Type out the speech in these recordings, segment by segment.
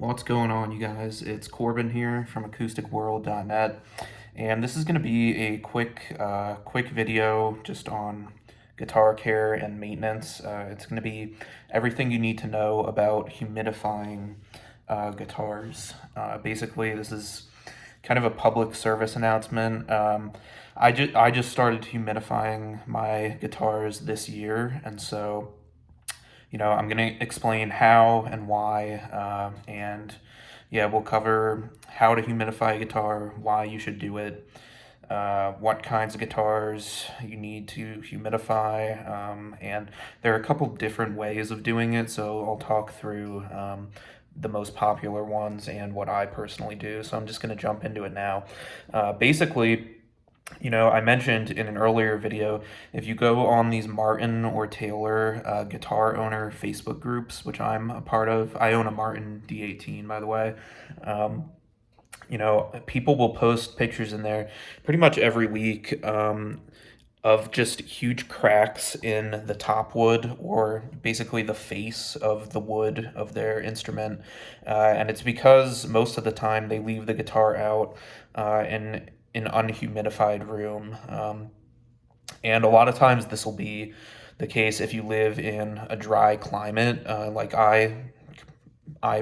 What's going on, you guys? It's Corbin here from acousticworld.net, and this is going to be a quick video just on guitar care and maintenance. It's going to be everything you need to know about humidifying guitars. Basically, this is kind of a public service announcement. I just started humidifying my guitars this year, and so I'm going to explain how and why, and yeah, we'll cover how to humidify a guitar, why you should do it, what kinds of guitars you need to humidify, and there are a couple different ways of doing it, so I'll talk through the most popular ones and what I personally do. So I'm just going to jump into it now. Basically, I mentioned in an earlier video, if you go on these Martin or Taylor guitar owner Facebook groups, which I'm a part of, I own a Martin D18, by the way. People will post pictures in there pretty much every week of just huge cracks in the top wood, or basically the face of the wood of their instrument. And it's because most of the time they leave the guitar out in an unhumidified room. And a lot of times this will be the case if you live in a dry climate, like I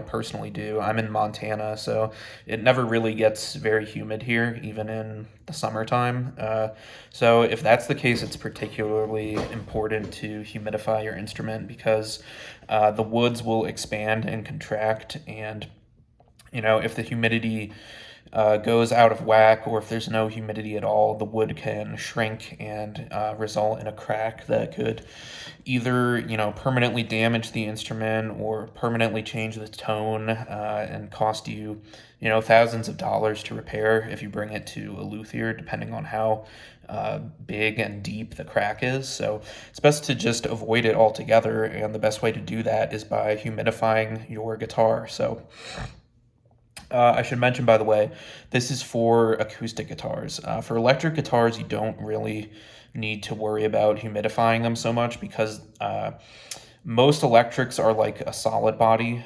personally do. I'm in Montana, so it never really gets very humid here, even in the summertime. So if that's the case, it's particularly important to humidify your instrument because the woods will expand and contract, and if the humidity goes out of whack, or if there's no humidity at all, the wood can shrink and result in a crack that could either, permanently damage the instrument or permanently change the tone and cost you, thousands of dollars to repair if you bring it to a luthier, depending on how big and deep the crack is. So it's best to just avoid it altogether, and the best way to do that is by humidifying your guitar. So I should mention, by the way, this is for acoustic guitars. For electric guitars, you don't really need to worry about humidifying them so much because most electrics are like a solid body,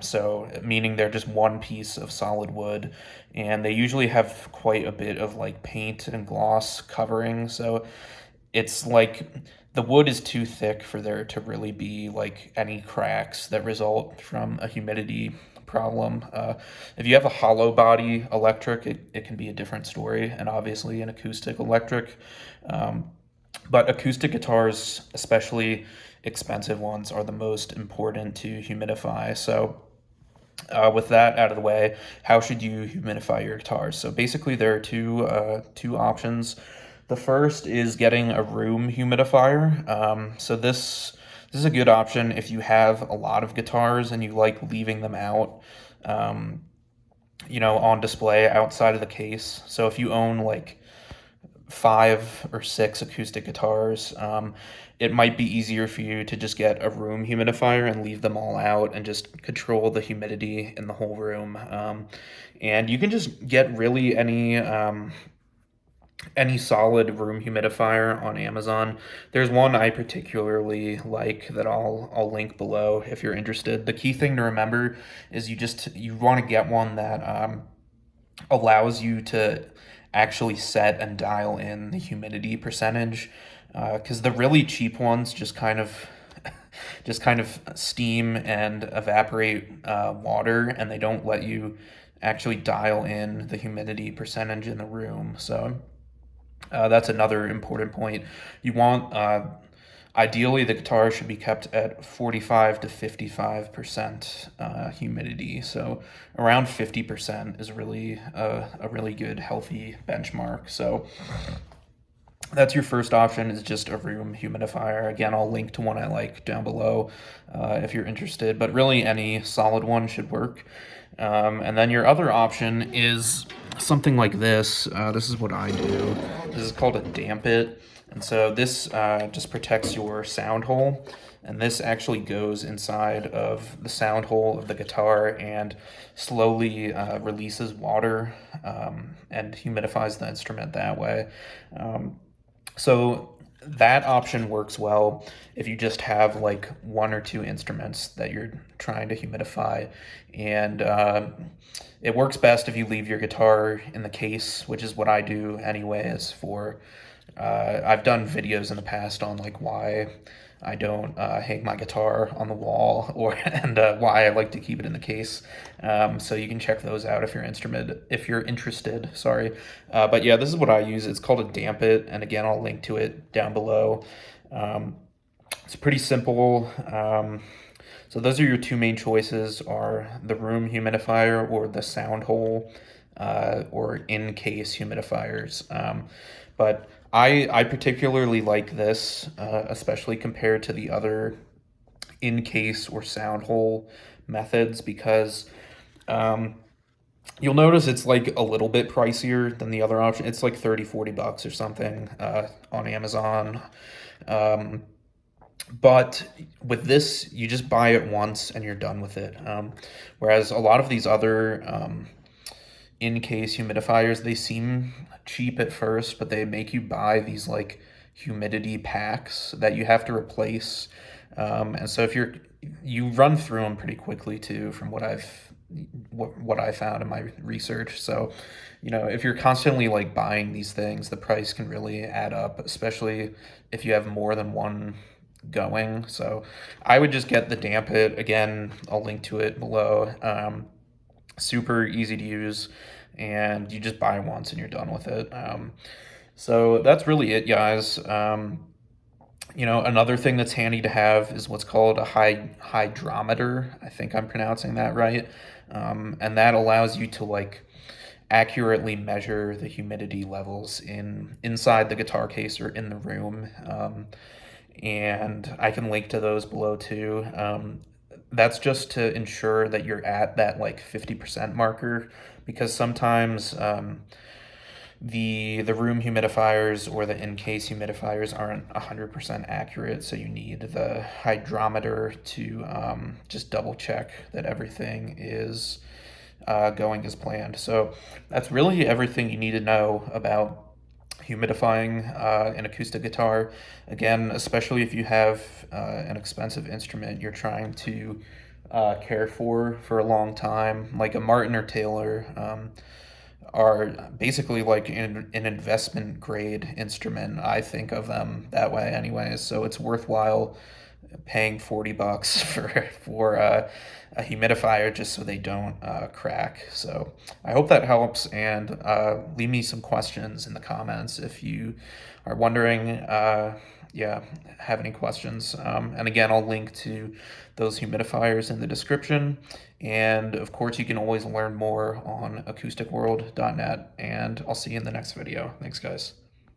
so meaning they're just one piece of solid wood, and they usually have quite a bit of like paint and gloss covering. So it's like the wood is too thick for there to really be like any cracks that result from a humidity problem. If you have a hollow body electric, it can be a different story, and obviously an acoustic electric. But acoustic guitars, especially expensive ones, are the most important to humidify. So with that out of the way, how should you humidify your guitars? So basically there are two options. The first is getting a room humidifier. So this is a good option if you have a lot of guitars and you like leaving them out, on display outside of the case. So if you own like 5 or 6 acoustic guitars, it might be easier for you to just get a room humidifier and leave them all out and just control the humidity in the whole room. And you can just get really any solid room humidifier on Amazon. There's one I particularly like that I'll link below if you're interested. The key thing to remember is you want to get one that allows you to actually set and dial in the humidity percentage, because the really cheap ones just kind of steam and evaporate water, and they don't let you actually dial in the humidity percentage in the room. So that's another important point. You want, ideally, the guitar should be kept at 45 to 55% humidity. So around 50% is really a really good, healthy benchmark. So that's your first option, is just a room humidifier. Again, I'll link to one I like down below if you're interested, but really any solid one should work. And then your other option is something like this. This is what I do. This is called a damp it. And so this just protects your sound hole. And this actually goes inside of the sound hole of the guitar and slowly releases water and humidifies the instrument that way. So that option works well if you just have like one or two instruments that you're trying to humidify, and it works best if you leave your guitar in the case, which is what I do anyways. I've done videos in the past on like why I don't hang my guitar on the wall, or and why I like to keep it in the case. So you can check those out if you're interested. Sorry, but yeah, this is what I use. It's called a damp it, and again, I'll link to it down below. Um, it's pretty simple. So those are your two main choices: are the room humidifier or the sound hole, or in-case humidifiers. But I particularly like this, especially compared to the other in-case or sound hole methods, because um, you'll notice it's like a little bit pricier than the other option. It's like 30-40 bucks or something on Amazon. Um, but with this, you just buy it once and you're done with it. Whereas a lot of these other in-case humidifiers, they seem cheap at first, but they make you buy these like humidity packs that you have to replace. And so if you run through them pretty quickly too, from what I found in my research. So, if you're constantly like buying these things, the price can really add up, especially if you have more than one going. So I would just get the damp it. Again, I'll link to it below. Super easy to use, and you just buy once and you're done with it. So that's really it, guys. Another thing that's handy to have is what's called a hydrometer. I think I'm pronouncing that right. And that allows you to like accurately measure the humidity levels inside the guitar case or in the room. And I can link to those below too. That's just to ensure that you're at that like 50% marker, because sometimes the room humidifiers or the in-case humidifiers aren't 100% accurate, so you need the hydrometer to just double check that everything is going as planned. So that's really everything you need to know about humidifying an acoustic guitar. Again, especially if you have an expensive instrument you're trying to care for a long time, like a Martin or Taylor, are basically like an investment grade instrument. I think of them that way anyways. So it's worthwhile paying 40 bucks for a humidifier just so they don't crack. So I hope that helps, and leave me some questions in the comments if you are wondering. Yeah, have any questions. And again, I'll link to those humidifiers in the description. And of course, you can always learn more on acousticworld.net, and I'll see you in the next video. Thanks, guys.